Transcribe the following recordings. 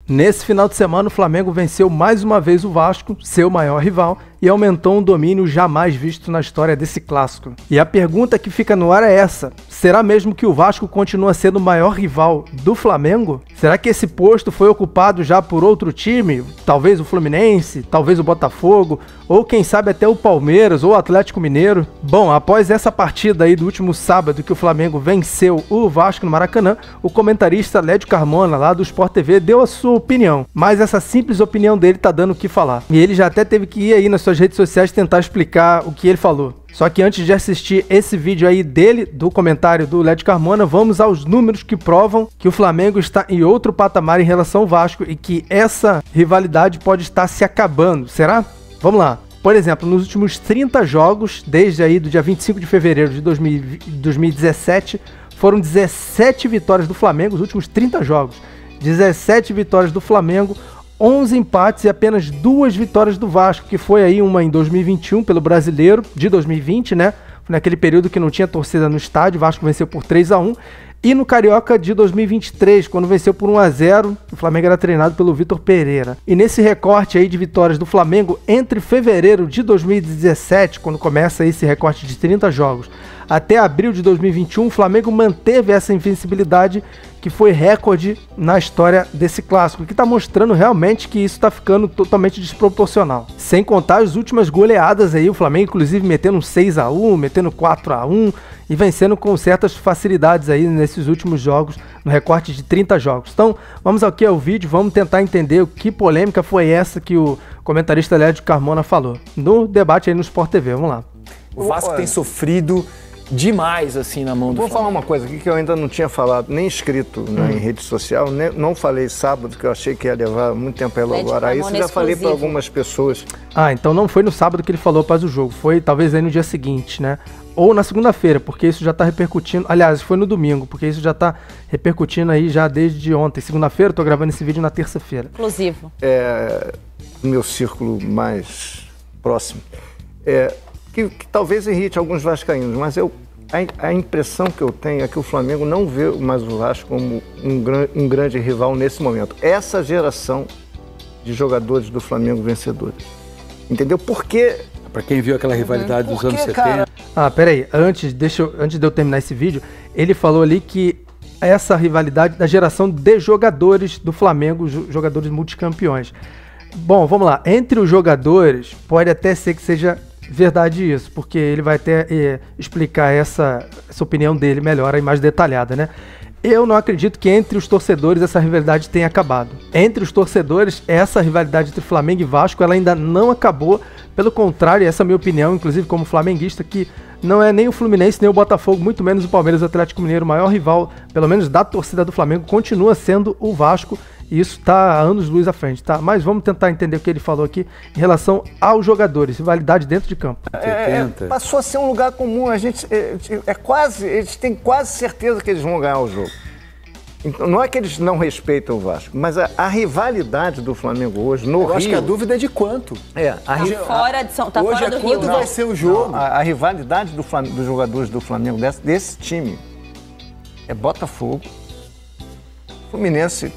Nesse final de semana, o Flamengo venceu mais uma vez o Vasco, seu maior rival, e aumentou um domínio jamais visto na história desse clássico. E a pergunta que fica no ar é essa: será mesmo que o Vasco continua sendo o maior rival do Flamengo? Será que esse posto foi ocupado já por outro time? Talvez o Fluminense, talvez o Botafogo, ou quem sabe até o Palmeiras ou o Atlético Mineiro? Bom, após essa partida aí do último sábado que o Flamengo venceu o Vasco no Maracanã, o comentarista Lédio Carmona, lá do Sport TV, deu a sua opinião. Mas essa simples opinião dele tá dando o que falar. E ele já até teve que ir aí nas suas redes sociais tentar explicar o que ele falou. Só que antes de assistir esse vídeo aí dele, do comentário do Lédio Carmona, vamos aos números que provam que o Flamengo está em outro patamar em relação ao Vasco e que essa rivalidade pode estar se acabando. Será? Vamos lá. Por exemplo, nos últimos 30 jogos, desde aí do dia 25 de fevereiro de 2017, foram 17 vitórias do Flamengo, os últimos 30 jogos. 17 vitórias do Flamengo, 11 empates e apenas 2 vitórias do Vasco, que foi aí uma em 2021 pelo Brasileiro de 2020, né? Foi naquele período que não tinha torcida no estádio, o Vasco venceu por 3-1. E no Carioca de 2023, quando venceu por 1-0, o Flamengo era treinado pelo Vitor Pereira. E nesse recorte aí de vitórias do Flamengo, entre fevereiro de 2017, quando começa esse recorte de 30 jogos, até abril de 2021, o Flamengo manteve essa invencibilidade que foi recorde na história desse clássico, que está mostrando realmente que isso está ficando totalmente desproporcional. Sem contar as últimas goleadas aí, o Flamengo inclusive metendo 6-1, metendo 4-1 e vencendo com certas facilidades aí nesses últimos jogos, no recorte de 30 jogos. Então, vamos aqui ao vídeo, vamos tentar entender que polêmica foi essa que o comentarista Lédio Carmona falou no debate aí no Sport TV. Vamos lá. O Vasco tem sofrido demais assim na mão do Flamengo. Vou falar uma coisa aqui que eu ainda não tinha falado, nem escrito em rede social, não falei sábado, que eu achei que ia levar muito tempo a elaborar isso, já falei para algumas pessoas. Ah, então não foi no sábado que ele falou após o jogo, foi talvez aí no dia seguinte, né? Ou na segunda-feira, porque isso já tá repercutindo, aliás, foi no domingo, porque isso já tá repercutindo aí já desde ontem. Segunda-feira, eu tô gravando esse vídeo na terça-feira. Exclusivo. No meu círculo mais próximo. Que talvez irrite alguns vascaínos, mas a impressão que eu tenho é que o Flamengo não vê mais o Vasco como um grande rival nesse momento. Essa geração de jogadores do Flamengo vencedores. Entendeu? Porque... Para quem viu aquela rivalidade dos anos 70... Ah, peraí, antes de eu terminar esse vídeo, ele falou ali que essa rivalidade da geração de jogadores do Flamengo, jogadores multicampeões. Bom, vamos lá, entre os jogadores, pode até ser que seja verdade isso, porque ele vai até explicar essa opinião dele melhor e mais detalhada, né? Eu não acredito que entre os torcedores essa rivalidade tenha acabado. Entre os torcedores, essa rivalidade entre Flamengo e Vasco, ela ainda não acabou. Pelo contrário, essa é a minha opinião, inclusive como flamenguista, que não é nem o Fluminense, nem o Botafogo, muito menos o Palmeiras, o Atlético Mineiro. O maior rival, pelo menos da torcida do Flamengo, continua sendo o Vasco. E isso está a anos-luz à frente, tá? Mas vamos tentar entender o que ele falou aqui em relação aos jogadores, rivalidade dentro de campo. Passou a ser um lugar comum, a gente eles têm quase certeza que eles vão ganhar o jogo. Então, não é que eles não respeitam o Vasco, mas a rivalidade do Flamengo hoje no Rio... Eu acho que a dúvida é de quanto. Fora de São Paulo. Hoje é quanto vai ser o jogo. A rivalidade dos jogadores do Flamengo, desse time, é Botafogo, Fluminense,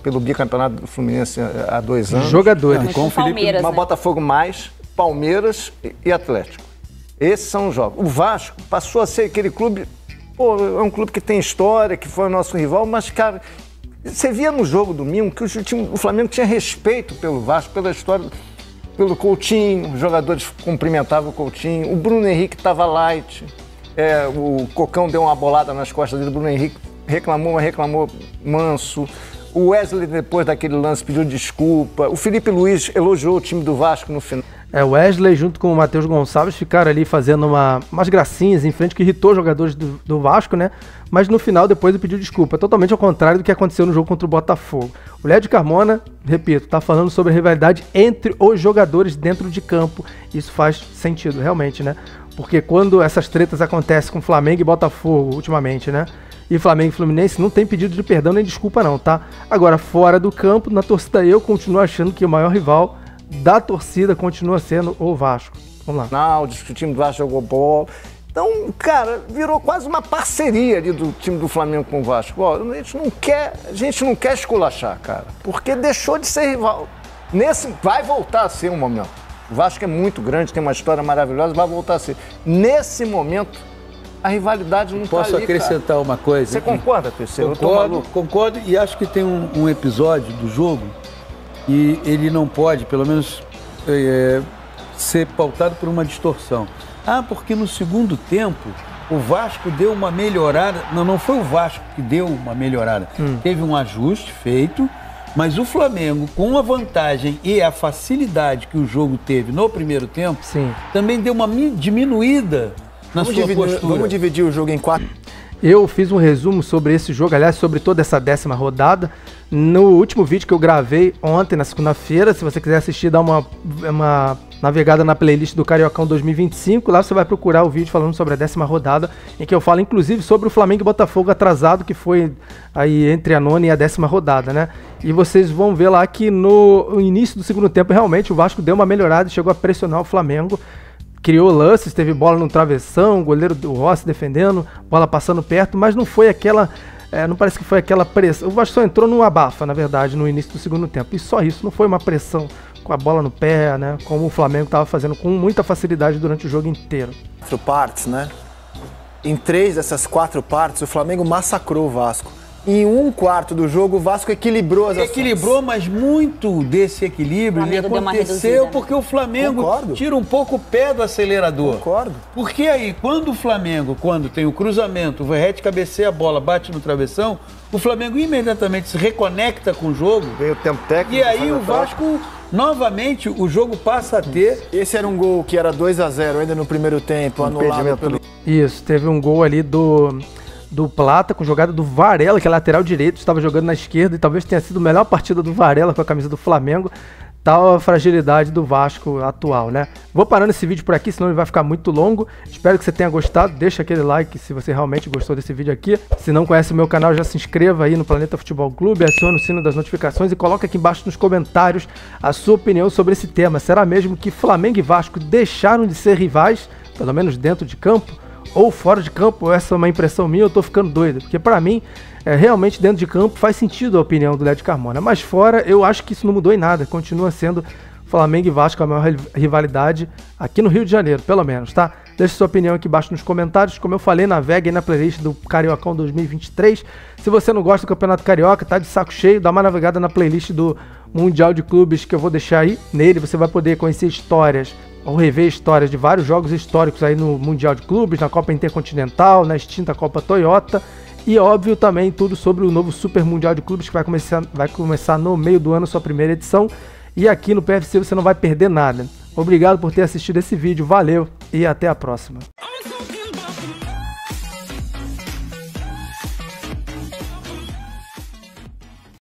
pelo bicampeonato do Fluminense há 2 anos. Jogadores. Com Palmeiras, né? Botafogo mais, Palmeiras e Atlético. Esses são os jogos. O Vasco passou a ser aquele clube... Pô, é um clube que tem história, que foi o nosso rival, mas, cara, você via no jogo domingo que o Flamengo tinha respeito pelo Vasco, pela história, pelo Coutinho, os jogadores cumprimentavam o Coutinho, o Bruno Henrique estava light, o Cocão deu uma bolada nas costas dele, o Bruno Henrique reclamou manso. O Wesley, depois daquele lance, pediu desculpa. O Felipe Luiz elogiou o time do Vasco no final. O Wesley, junto com o Matheus Gonçalves, ficaram ali fazendo umas gracinhas em frente que irritou os jogadores do Vasco, né? Mas no final, depois, ele pediu desculpa. Totalmente ao contrário do que aconteceu no jogo contra o Botafogo. O Lédio Carmona, repito, tá falando sobre a rivalidade entre os jogadores dentro de campo. Isso faz sentido, realmente, né? Porque quando essas tretas acontecem com Flamengo e Botafogo, ultimamente, né? E Flamengo e Fluminense, não tem pedido de perdão nem desculpa não, tá? Agora, fora do campo, na torcida, eu continuo achando que o maior rival da torcida continua sendo o Vasco. Vamos lá. Não, o time do Vasco jogou bola. Então, cara, virou quase uma parceria ali do time do Flamengo com o Vasco. Ó, a gente não quer esculachar, cara, porque deixou de ser rival. Vai voltar a ser um momento. O Vasco é muito grande, tem uma história maravilhosa, vai voltar a ser. Nesse momento, a rivalidade não está ali, Posso acrescentar uma coisa? Você concorda, PC? Concordo, e acho que tem um episódio do jogo e ele não pode, pelo menos, ser pautado por uma distorção. Porque no segundo tempo o Vasco deu uma melhorada. Não foi o Vasco que deu uma melhorada. Teve um ajuste feito, mas o Flamengo, com a vantagem e a facilidade que o jogo teve no primeiro tempo, também deu uma diminuída na sua postura. Vamos dividir o jogo em 4. Eu fiz um resumo sobre esse jogo, aliás, sobre toda essa 10ª rodada, no último vídeo que eu gravei ontem, na segunda-feira. Se você quiser assistir, dá uma navegada na playlist do Cariocão 2025. Lá você vai procurar o vídeo falando sobre a 10ª rodada, em que eu falo, inclusive, sobre o Flamengo e Botafogo atrasado, que foi aí entre a 9ª e a 10ª rodada, né? E vocês vão ver lá que no início do segundo tempo, realmente, o Vasco deu uma melhorada e chegou a pressionar o Flamengo. Criou lances, teve bola no travessão, goleiro do Rossi defendendo, bola passando perto, mas não foi aquela... não parece que foi aquela pressão. O Vasco só entrou num abafa, na verdade, no início do segundo tempo. E só isso, não foi uma pressão com a bola no pé, né? Como o Flamengo estava fazendo com muita facilidade durante o jogo inteiro. 4 partes, né? Em 3 dessas 4 partes, o Flamengo massacrou o Vasco. Em 1/4 do jogo, o Vasco equilibrou as ações. Equilibrou, mas muito desse equilíbrio aconteceu porque o Flamengo tira um pouco o pé do acelerador. Concordo. Porque aí, quando o Flamengo, quando tem o cruzamento, o Verratti cabeceia a bola, bate no travessão, o Flamengo imediatamente se reconecta com o jogo. Vem o tempo técnico. E aí o Vasco, novamente, o jogo passa a ter... Esse era um gol que era 2-0 ainda no primeiro tempo, anulado pelo... Isso, teve um gol ali do Plata, com jogada do Varela, que é lateral direito, estava jogando na esquerda, e talvez tenha sido a melhor partida do Varela com a camisa do Flamengo. Tal a fragilidade do Vasco atual, né? Vou parando esse vídeo por aqui, senão ele vai ficar muito longo. Espero que você tenha gostado, deixa aquele like se você realmente gostou desse vídeo aqui. Se não conhece o meu canal, já se inscreva aí no Planeta Futebol Clube, acione o sino das notificações e coloca aqui embaixo nos comentários a sua opinião sobre esse tema. Será mesmo que Flamengo e Vasco deixaram de ser rivais, pelo menos dentro de campo? Ou fora de campo? Essa é uma impressão minha, eu tô ficando doido, porque pra mim, realmente dentro de campo faz sentido a opinião do Led Carmona, mas fora eu acho que isso não mudou em nada, continua sendo Flamengo e Vasco a maior rivalidade aqui no Rio de Janeiro, pelo menos, tá? Deixe sua opinião aqui embaixo nos comentários, como eu falei, navegue aí na playlist do Cariocão 2023, se você não gosta do Campeonato Carioca, tá de saco cheio, dá uma navegada na playlist do Mundial de Clubes que eu vou deixar aí, nele você vai poder conhecer histórias, ou rever histórias de vários jogos históricos aí no Mundial de Clubes, na Copa Intercontinental, na extinta Copa Toyota e, óbvio, também tudo sobre o novo Super Mundial de Clubes que vai começar no meio do ano, sua primeira edição, e aqui no PFC você não vai perder nada. Obrigado por ter assistido esse vídeo, valeu e até a próxima.